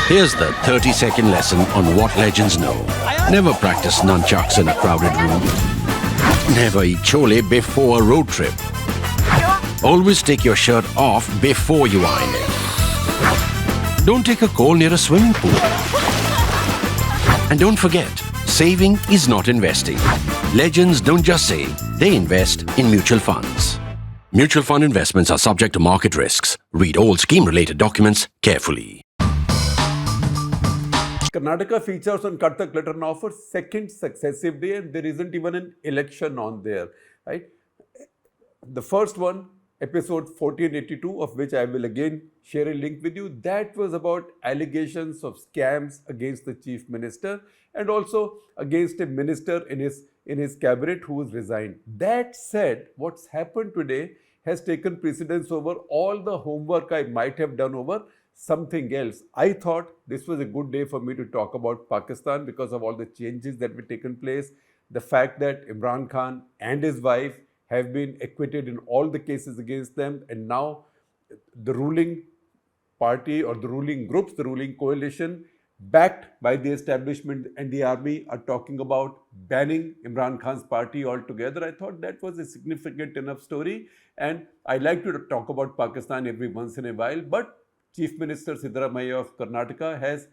Here's the 30-second lesson on what legends know. Never practice nunchucks in a crowded room. Never eat chole before a road trip. Always take your shirt off before you iron it. Don't take a call near a swimming pool. And don't forget, saving is not investing. Legends don't just save, they invest in mutual funds. Mutual fund investments are subject to market risks. Read all scheme-related documents carefully. Karnataka features on Cut The Clutter now for second successive day, and there isn't even an election on there, right? The first one, episode 1482, of which I will again share a link with you, that was about allegations of scams against the chief minister and also against a minister in his cabinet who was resigned. That said, what's happened today has taken precedence over all the homework I might have done over something else. I thought this was a good day for me to talk about Pakistan because of all the changes that have taken place, the fact that Imran Khan and his wife have been acquitted in all the cases against them, and now the ruling party or the ruling groups, the ruling coalition, backed by the establishment and the army, are talking about banning Imran Khan's party altogether. I thought that was a significant enough story, and I like to talk about Pakistan every once in a while, but Chief Minister Siddaramaiah of Karnataka has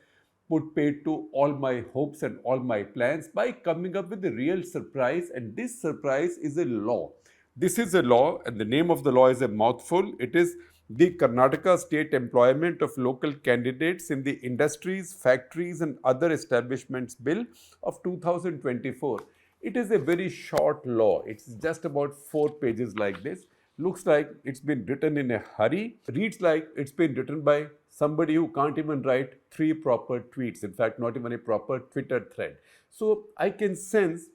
put paid to all my hopes and all my plans by coming up with a real surprise, and this surprise is a law. This is a law, and the name of the law is a mouthful. It is the Karnataka State Employment of Local Candidates in the Industries, Factories and Other Establishments Bill of 2024. It is a very short law. It's just about 4 pages like this. Looks like it's been written in a hurry. Reads like it's been written by somebody who can't even write 3 proper tweets. In fact, not even a proper Twitter thread. So I can sense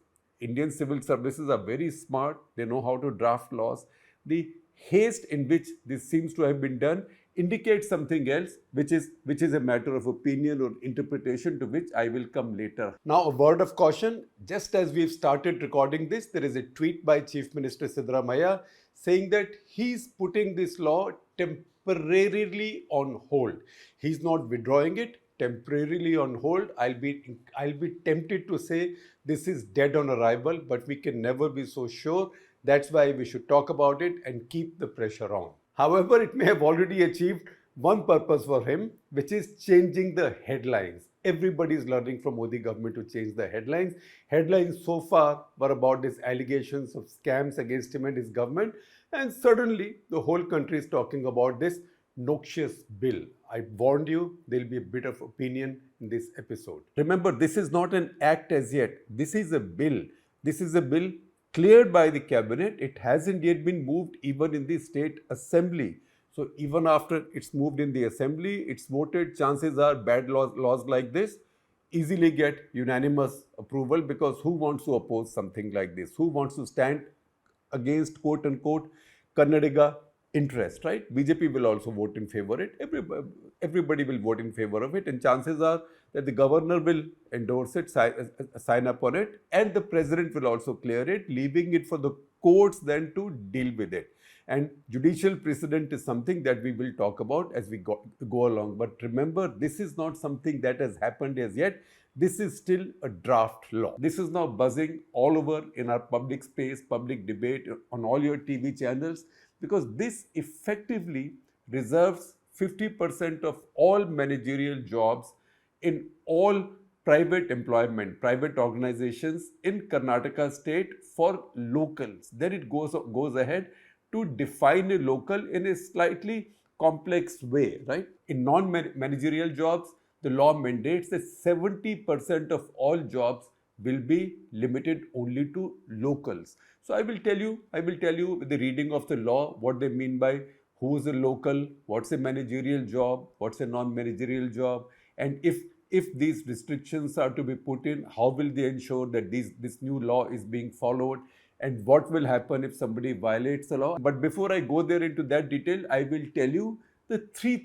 Indian civil services are very smart. They know how to draft laws. The haste in which this seems to have been done indicates something else, which is a matter of opinion or interpretation, to which I will come later. Now, a word of caution. Just as we've started recording this, there is a tweet by Chief Minister Siddaramaiah saying that he's putting this law temporarily on hold. He's not withdrawing it, temporarily on hold. I'll be tempted to say this is dead on arrival, but we can never be so sure. That's why we should talk about it and keep the pressure on. However, it may have already achieved one purpose for him, which is changing the headlines. Everybody is learning from Modi government to change the headlines. Headlines so far were about these allegations of scams against him and his government. And suddenly, the whole country is talking about this noxious bill. I warned you, there will be a bit of opinion in this episode. Remember, this is not an act as yet. This is a bill. This is a bill cleared by the cabinet. It hasn't yet been moved even in the state assembly. So even after it's moved in the assembly, it's voted, chances are bad laws like this easily get unanimous approval, because who wants to oppose something like this? Who wants to stand against quote unquote Kannadiga interest, right? BJP will also vote in favor of it. Everybody will vote in favor of it, and chances are that the governor will endorse it, sign up on it, and the president will also clear it, leaving it for the courts then to deal with it. And judicial precedent is something that we will talk about as we go along. But remember, this is not something that has happened as yet. This is still a draft law. This is now buzzing all over in our public space, public debate, on all your TV channels, because this effectively reserves 50% of all managerial jobs in all private employment, private organizations in Karnataka state for locals. Then it goes ahead to define a local in a slightly complex way, right? In non-managerial jobs, the law mandates that 70% of all jobs will be limited only to locals. So I will tell you with the reading of the law what they mean by who is a local, what's a managerial job, what's a non-managerial job, and if these restrictions are to be put in, how will they ensure that this new law is being followed, and what will happen if somebody violates the law. But before I go there into that detail, I will tell you the 3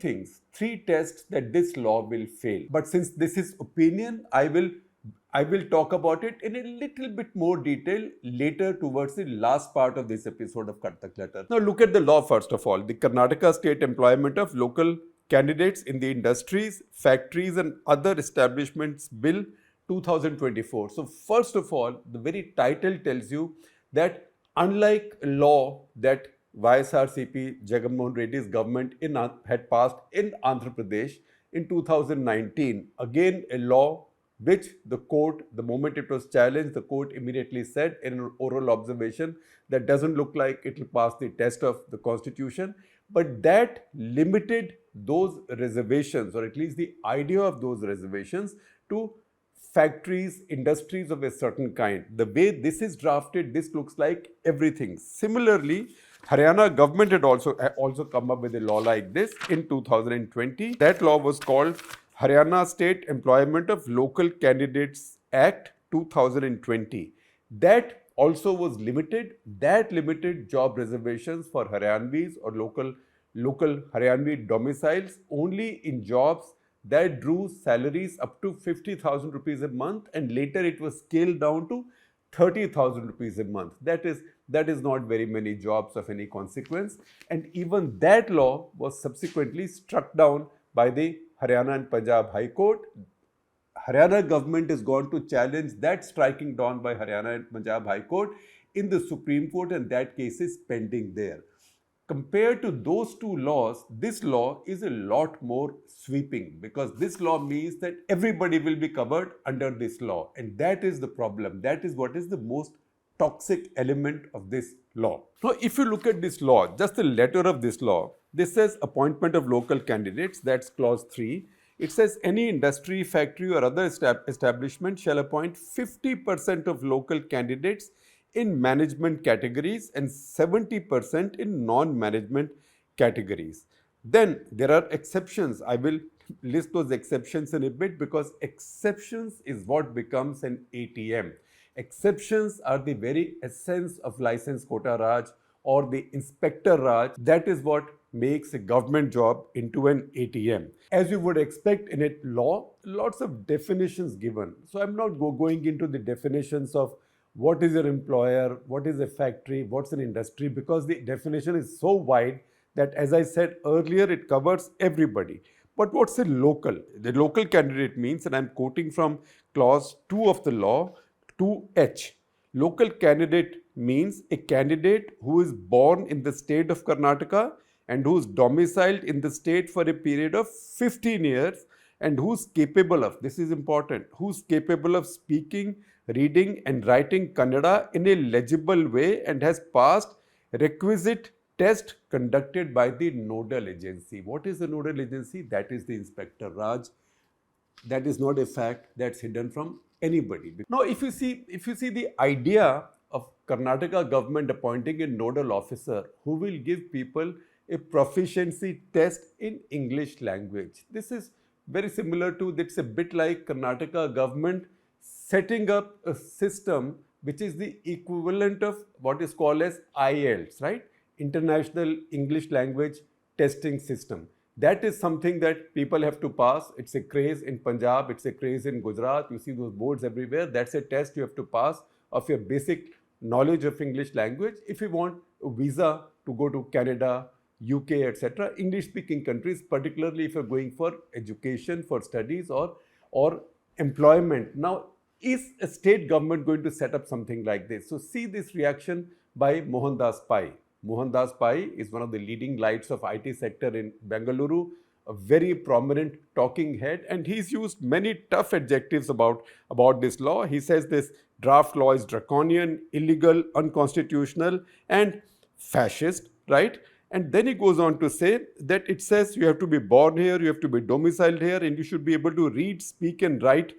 tests that this law will fail. But since this is opinion, I will talk about it in a little bit more detail later towards the last part of this episode of Cut The Clutter. Now look at the law first of all. The Karnataka State Employment of Local Candidates in the Industries, Factories and Other Establishments Bill 2024. So first of all, the very title tells you that unlike a law that YSRCP Jagannath Reddy's government had passed in Andhra Pradesh in 2019, again a law which the court, the moment it was challenged, the court immediately said in an oral observation that doesn't look like it will pass the test of the constitution. But that limited those reservations, or at least the idea of those reservations, to factories, industries of a certain kind. The way this is drafted, this looks like everything. Similarly, Haryana government had also come up with a law like this in 2020. That law was called Haryana State Employment of Local Candidates Act 2020. That also was limited. That limited job reservations for Haryanvis or local Haryanvi domiciles only in jobs that drew salaries up to 50,000 rupees a month, and later it was scaled down to 30,000 rupees a month. That is not very many jobs of any consequence, and even that law was subsequently struck down by the Haryana and Punjab High Court. Haryana government is going to challenge that striking down by Haryana and Punjab High Court in the Supreme Court, and that case is pending there. Compared to those two laws, this law is a lot more sweeping, because this law means that everybody will be covered under this law, and that is the problem. That is what is the most toxic element of this law. Now, if you look at this law, just the letter of this law, this says appointment of local candidates, that's clause 3. It says any industry, factory or other establishment shall appoint 50% of local candidates in management categories and 70% in non-management categories. Then there are exceptions. I will list those exceptions in a bit, because exceptions is what becomes an ATM. Exceptions are the very essence of license quota Raj or the inspector Raj. That is what makes a government job into an ATM. As you would expect in a law, lots of definitions given. So I'm not going into the definitions of what is your employer, what is a factory, what's an industry, because the definition is so wide that, as I said earlier, it covers everybody. But what's a local? The local candidate means, and I'm quoting from clause 2 of the law, 2H. Local candidate means a candidate who is born in the state of Karnataka and who is domiciled in the state for a period of 15 years and who's capable of, this is important, who's capable of speaking, reading and writing Kannada in a legible way and has passed requisite test conducted by the nodal agency. What is the nodal agency? That is the Inspector Raj. That is not a fact that's hidden from anybody. Now, if you see the idea of Karnataka government appointing a nodal officer who will give people a proficiency test in English language. This is very similar to, it's a bit like Karnataka government setting up a system which is the equivalent of what is called as IELTS, right? International English Language Testing System. That is something that people have to pass. It's a craze in Punjab, it's a craze in Gujarat. You see those boards everywhere. That's a test you have to pass of your basic knowledge of English language if you want a visa to go to Canada, UK, etc. English-speaking countries, particularly if you're going for education, for studies or employment. Now, is a state government going to set up something like this? So see this reaction by Mohandas Pai. Mohandas Pai is one of the leading lights of IT sector in Bengaluru, a very prominent talking head, and he's used many tough adjectives about this law. He says this draft law is draconian, illegal, unconstitutional and fascist, right? And then he goes on to say that it says you have to be born here, you have to be domiciled here, and you should be able to read, speak and write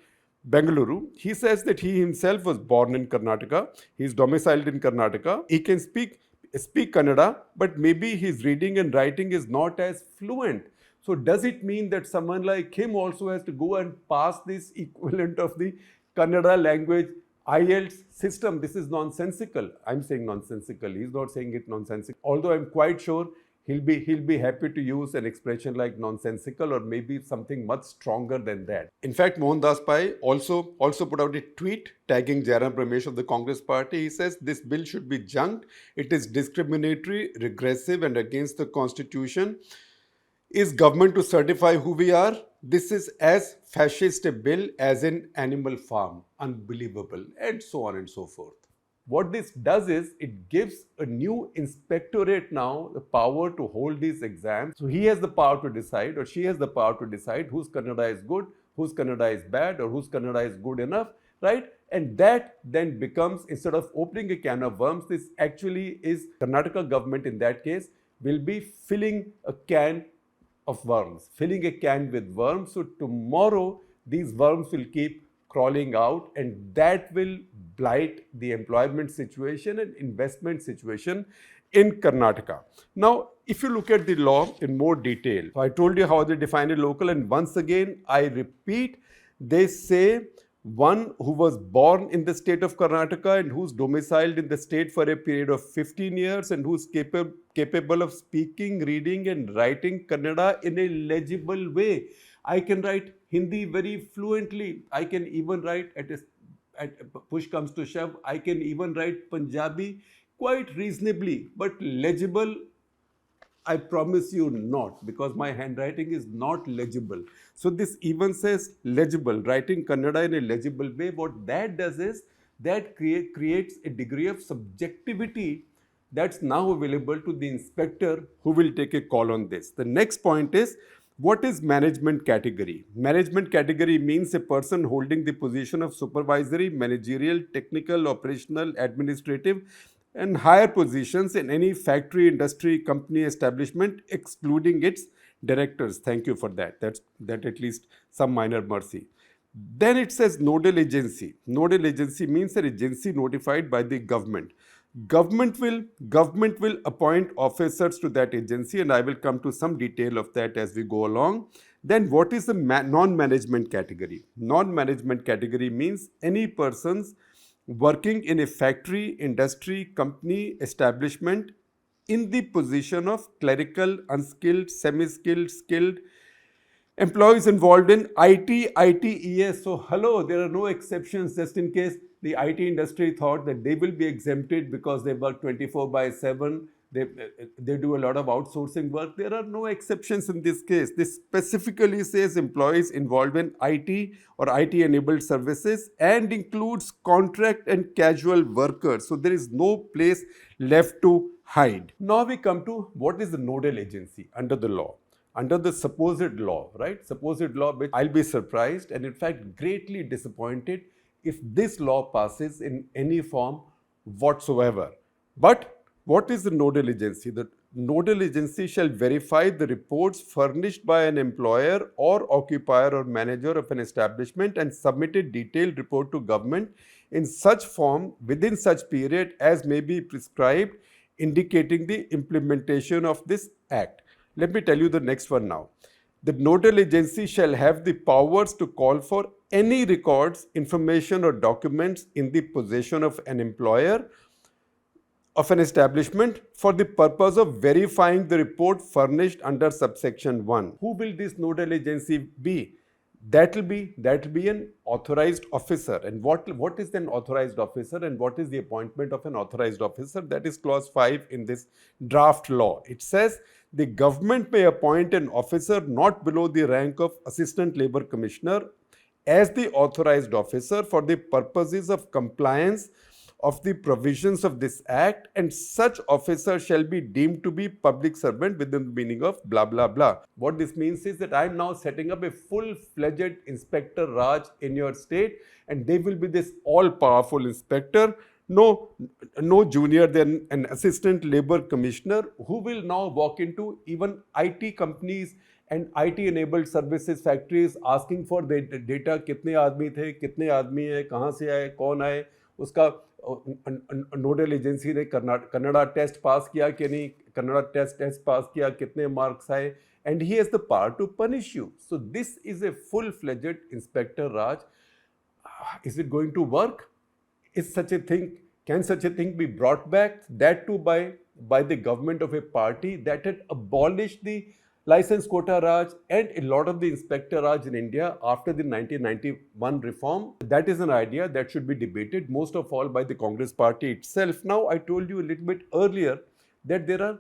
Bengaluru. He says that he himself was born in Karnataka. He's domiciled in Karnataka. He can speak Kannada, but maybe his reading and writing is not as fluent. So does it mean that someone like him also has to go and pass this equivalent of the Kannada language IELTS system? This is nonsensical. I'm saying nonsensical. He's not saying it nonsensical. Although I'm quite sure he'll be happy to use an expression like nonsensical or maybe something much stronger than that. In fact, Mohandas Pai also put out a tweet tagging Jairam Ramesh of the Congress party. He says this bill should be junked. It is discriminatory, regressive and against the constitution. Is government to certify who we are? This is as fascist a bill as in Animal Farm. Unbelievable. And so on and so forth. What this does is it gives a new inspectorate now the power to hold these exams. So he has the power to decide, or she has the power to decide whose Kannada is good, whose Kannada is bad, or whose Kannada is good enough, right? And that then becomes, instead of opening a can of worms, this actually is Karnataka government in that case will be filling a can of worms, filling a can with worms. So tomorrow these worms will keep crawling out, and that will blight the employment situation and investment situation in Karnataka. Now, if you look at the law in more detail, so I told you how they define a local, and once again, I repeat, they say one who was born in the state of Karnataka and who's domiciled in the state for a period of 15 years and who's capable of speaking, reading and writing Kannada in a legible way. I can write Hindi very fluently. I can even write at push comes to shove, I can even write Punjabi quite reasonably, but legible, I promise you not, because my handwriting is not legible. So this even says legible, writing Kannada in a legible way. What that does is that creates a degree of subjectivity that's now available to the inspector who will take a call on this. The next point is, what is management category? Management category means a person holding the position of supervisory, managerial, technical, operational, administrative, and higher positions in any factory, industry, company, establishment, excluding its directors. Thank you for that. That at least some minor mercy. Then it says nodal agency. Nodal agency means an agency notified by the government. Government will appoint officers to that agency, and I will come to some detail of that as we go along. Then what is the non-management category? Non-management category means any persons working in a factory, industry, company, establishment in the position of clerical, unskilled, semi-skilled, skilled, employees involved in IT, ITES. So, hello, there are no exceptions, just in case the IT industry thought that they will be exempted because they work 24/7. They do a lot of outsourcing work. There are no exceptions in this case. This specifically says employees involved in IT or IT-enabled services and includes contract and casual workers. So there is no place left to hide. Now we come to what is the nodal agency under the law. Under the supposed law, right? Supposed law, which I'll be surprised and in fact greatly disappointed if this law passes in any form whatsoever. But what is the nodal agency? The nodal agency shall verify the reports furnished by an employer or occupier or manager of an establishment and submit a detailed report to government in such form within such period as may be prescribed, indicating the implementation of this act. Let me tell you the next one now. The nodal agency shall have the powers to call for any records, information or documents in the possession of an employer of an establishment for the purpose of verifying the report furnished under subsection 1. Who will this nodal agency be? That will be an authorized officer. And what is an authorized officer and what is the appointment of an authorized officer? That is clause 5 in this draft law. It says the government may appoint an officer not below the rank of Assistant Labour Commissioner as the authorized officer for the purposes of compliance of the provisions of this act, and such officer shall be deemed to be public servant within the meaning of blah blah blah. What this means is that I am now setting up a full-fledged Inspector Raj in your state, and they will be this all-powerful inspector. No junior than an Assistant Labour Commissioner who will now walk into even IT companies and IT-enabled services factories asking for the data. कितने आदमी थे, कितने आदमी हैं, कहाँ से आए, कौन आए, उसका नोडल एजेंसी ने कन्नड़ा टेस्ट पास किया कि नहीं, कन्नड़ा टेस्ट पास किया, कितने मार्क्स आए, and he has the power to punish you. So this is a full-fledged Inspector Raj. Is it going to work? Is such a thing, can such a thing be brought back? That too by the government of a party that had abolished the license quota Raj and a lot of the Inspector Raj in India after the 1991 reform. That is an idea that should be debated, most of all by the Congress party itself. Now, I told you a little bit earlier that there are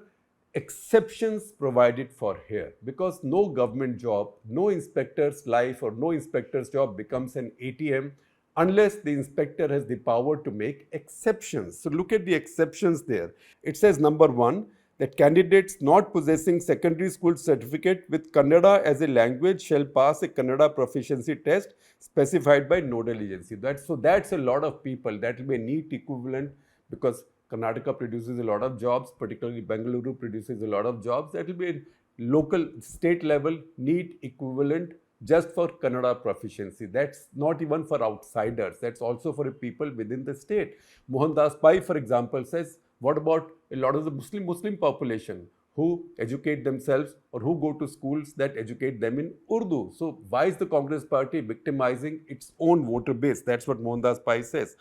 exceptions provided for here, because no government job, no inspector's life or no inspector's job becomes an ATM unless the inspector has the power to make exceptions. So look at the exceptions there. It says number 1, that candidates not possessing secondary school certificate with Kannada as a language shall pass a Kannada proficiency test specified by Nodal agency. That's a lot of people. That will be a neat equivalent, because Karnataka produces a lot of jobs, particularly Bengaluru produces a lot of jobs. That will be a local, state level neat equivalent just for Kannada proficiency. That's not even for outsiders. That's also for people within the state. Mohandas Pai, for example, says, what about a lot of the Muslim population who educate themselves or who go to schools that educate them in Urdu? So why is the Congress party victimizing its own voter base? That's what Mohandas Pai says.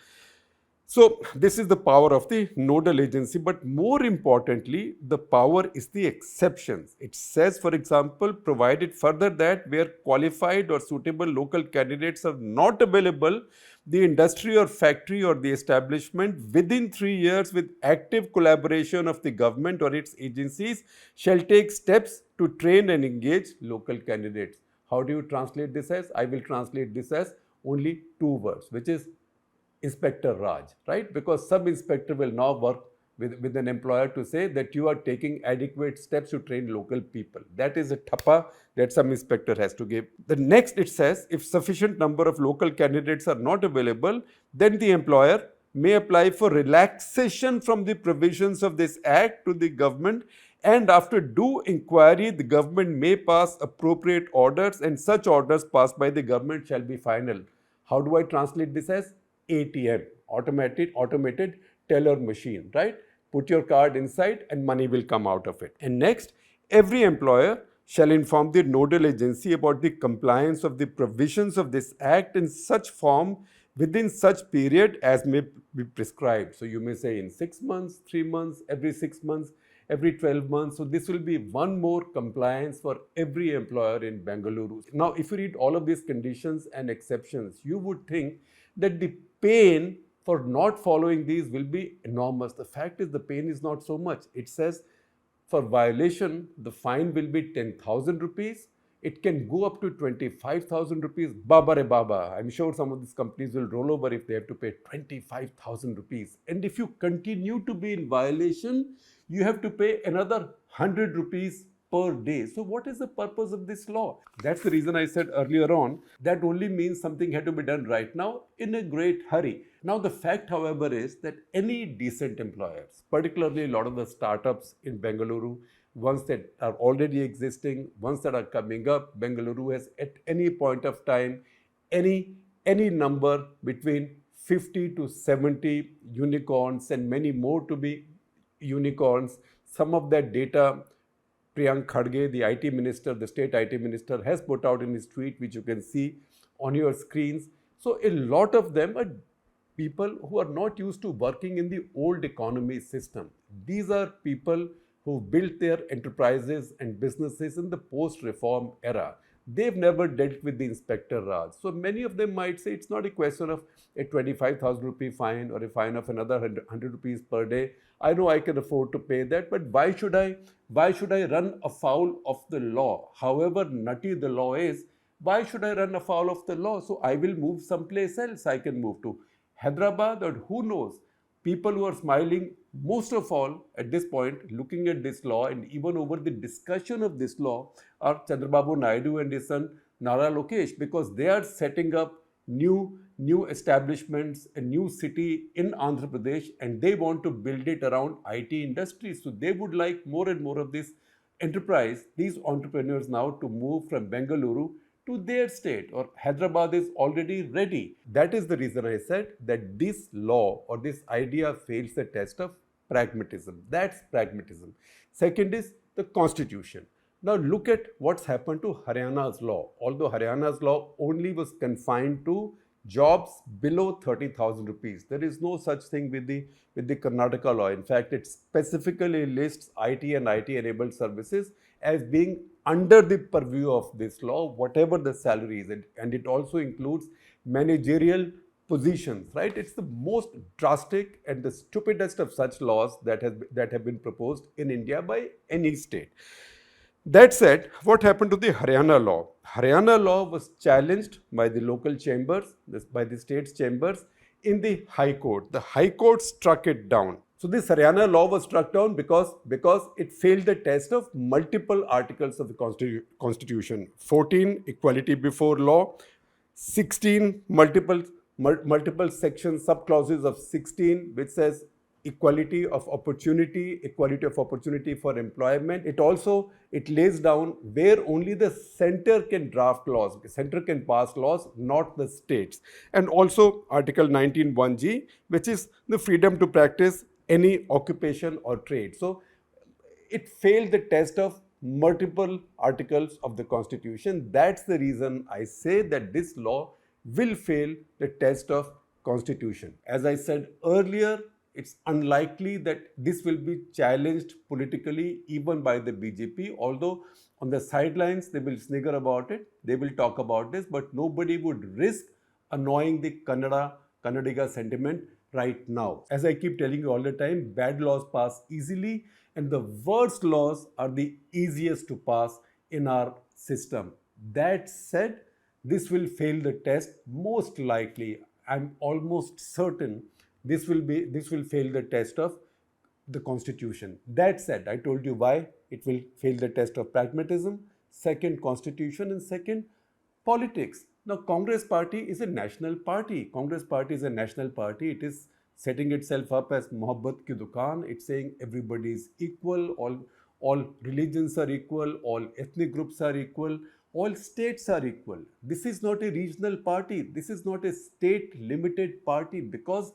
So this is the power of the nodal agency, but more importantly, the power is the exceptions. It says, for example, provided further that where qualified or suitable local candidates are not available, the industry or factory or the establishment within 3 years with active collaboration of the government or its agencies shall take steps to train and engage local candidates. How do you translate this as? I will translate this as only 2 words, which is Inspector Raj, right? Because sub-inspector will now work with an employer to say that you are taking adequate steps to train local people. That is a thappa that some inspector has to give. The next, it says, if sufficient number of local candidates are not available, then the employer may apply for relaxation from the provisions of this act to the government, and after due inquiry, the government may pass appropriate orders, and such orders passed by the government shall be final. How do I translate this as? ATM, automated teller machine, right? Put your card inside and money will come out of it. And next, every employer shall inform the nodal agency about the compliance of the provisions of this act in such form within such period as may be prescribed. So you may say in 6 months, 3 months, every 6 months, every 12 months. So this will be one more compliance for every employer in Bengaluru. Now, if you read all of these conditions and exceptions, you would think that the pain for not following these will be enormous. The fact is, the pain is not so much. It says for violation, the fine will be 10,000 rupees. It can go up to 25,000 rupees. Baba re baba. I'm sure some of these companies will roll over if they have to pay 25,000 rupees. And if you continue to be in violation, you have to pay another 100 rupees per day. So what is the purpose of this law? That's the reason I said earlier on that only means something had to be done right now in a great hurry. Now the fact, however, is that any decent employers, particularly a lot of the startups in Bengaluru, ones that are already existing, ones that are coming up, Bengaluru has at any point of time any number between 50 to 70 unicorns and many more to be unicorns. Some of that data Priyank Khadge, the IT minister, the state IT minister, has put out in his tweet, which you can see on your screens. So a lot of them are people who are not used to working in the old economy system. These are people who built their enterprises and businesses in the post-reform era. They've never dealt with the Inspector Raj. So many of them might say it's not a question of a 25,000 rupee fine or a fine of another 100 rupees per day. I know I can afford to pay that, but why should I run afoul of the law? However nutty the law is, why should I run afoul of the law? So I will move someplace else. I can move to Hyderabad, or who knows. People who are smiling most of all at this point, looking at this law and even over the discussion of this law, are Chandrababu Naidu and his son Nara Lokesh, because they are setting up new establishments, a new city in Andhra Pradesh, and they want to build it around IT industries. So they would like more and more of this enterprise, these entrepreneurs now, to move from Bengaluru to their state, or Hyderabad is already ready. That is the reason I said that this law or this idea fails the test of pragmatism. That's pragmatism. Second is the constitution. Now look at what's happened to Haryana's law. Although Haryana's law only was confined to jobs below 30,000 rupees. There is no such thing with the Karnataka law. In fact, it specifically lists IT and IT-enabled services as being under the purview of this law, whatever the salary is. And it also includes managerial positions, right? It's the most drastic and the stupidest of such laws that have been proposed in India by any state. That said, what happened to the Haryana law? Haryana law was challenged by the local chambers, by the state's chambers in the High Court. The High Court struck it down. So this Haryana law was struck down because it failed the test of multiple articles of the Constitution. 14, equality before law. 16, multiple sections, subclauses of 16, which says equality of opportunity for employment. It lays down where only the center can draft laws, the center can pass laws, not the states. And also Article 19(1)(g), which is the freedom to practice any occupation or trade. So it failed the test of multiple articles of the Constitution. That's the reason I say that this law will fail the test of Constitution. As I said earlier, it's unlikely that this will be challenged politically even by the BJP, although on the sidelines they will snigger about it, they will talk about this, but nobody would risk annoying the Kannadiga sentiment right now. As I keep telling you all the time, bad laws pass easily and the worst laws are the easiest to pass in our system. That said, this will fail the test most likely. I'm almost certain this will fail the test of the Constitution. That said, I told you why it will fail the test of pragmatism, second Constitution, and second politics. Now, Congress party is a national party. It is setting itself up as Mohabbat ki dukaan. It's saying everybody is equal, all religions are equal, all ethnic groups are equal, all states are equal. This is not a regional party. This is not a state limited party, because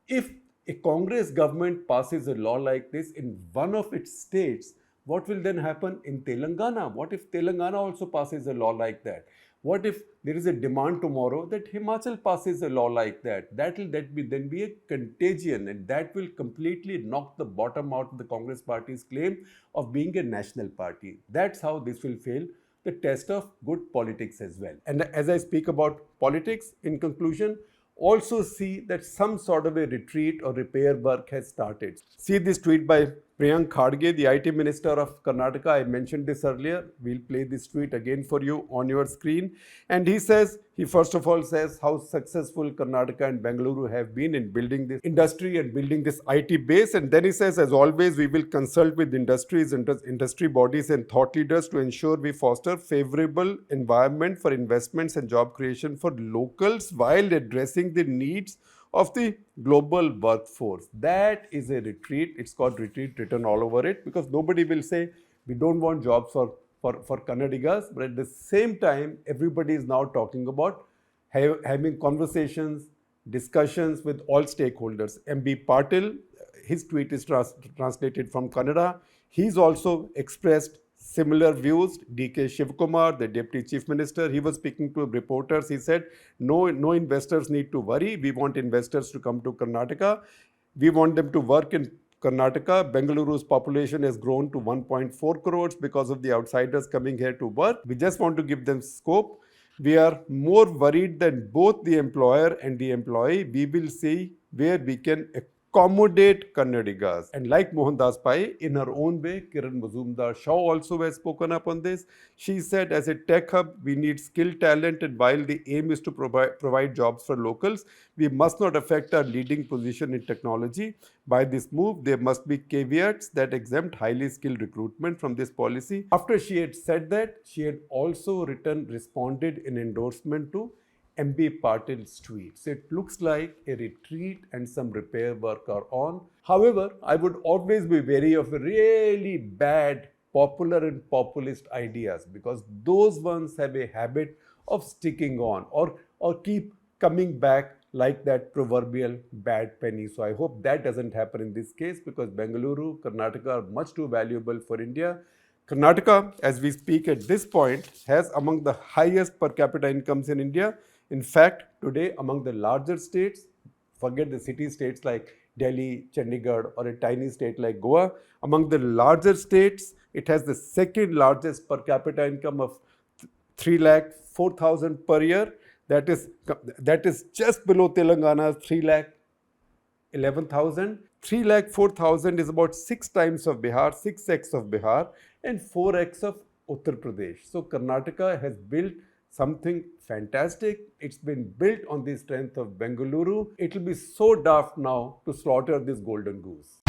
if a Congress government passes a law like this in one of its states, what will then happen in Telangana? What if Telangana also passes a law like that? What if there is a demand tomorrow that Himachal passes a law like that? That will then be a contagion, and that will completely knock the bottom out of the Congress party's claim of being a national party. That's how this will fail the test of good politics as well. And as I speak about politics, in conclusion, also see that some sort of a retreat or repair work has started. See this tweet by Priyank Khadge, the IT Minister of Karnataka. I mentioned this earlier. We'll play this tweet again for you on your screen. And he first of all says how successful Karnataka and Bengaluru have been in building this industry and building this IT base. And then he says, as always, we will consult with industry bodies and thought leaders to ensure we foster favorable environment for investments and job creation for locals while addressing the needs of the global workforce. That is a retreat. It's got retreat written all over it, because nobody will say we don't want jobs for Kannadigas, but at the same time, everybody is now talking about having conversations, discussions with all stakeholders. MB Patil, his tweet is translated from Kannada. He's also expressed similar views. DK Shivkumar, the Deputy Chief Minister, he was speaking to reporters. He said, no investors need to worry. We want investors to come to Karnataka. We want them to work in Karnataka. Bengaluru's population has grown to 1.4 crores because of the outsiders coming here to work. We just want to give them scope. We are more worried than both the employer and the employee. We will see where we can accommodate Kannadigas. And like Mohandas Pai, in her own way, Kiran Mazumdar-Shaw also has spoken up on this. She said, as a tech hub, we need skilled talent, and while the aim is to provide jobs for locals, we must not affect our leading position in technology. By this move, there must be caveats that exempt highly skilled recruitment from this policy. After she had said that, she had also responded in endorsement to MB Patil's tweets. It looks like a retreat and some repair work are on. However, I would always be wary of really bad popular and populist ideas, because those ones have a habit of sticking on or keep coming back like that proverbial bad penny. So I hope that doesn't happen in this case, because Bengaluru, Karnataka are much too valuable for India. Karnataka, as we speak at this point, has among the highest per capita incomes in India. In fact, today among the larger states, forget the city states like Delhi, Chandigarh, or a tiny state like Goa, among the larger states, it has the second largest per capita income of 3,04,000 per year. That is just below Telangana's 3,11,000. 3,04,000 is about 6 times of Bihar, 6x of Bihar, and 4x of Uttar Pradesh. So Karnataka has built something fantastic. It's been built on the strength of Bengaluru. It will be so daft now to slaughter this golden goose.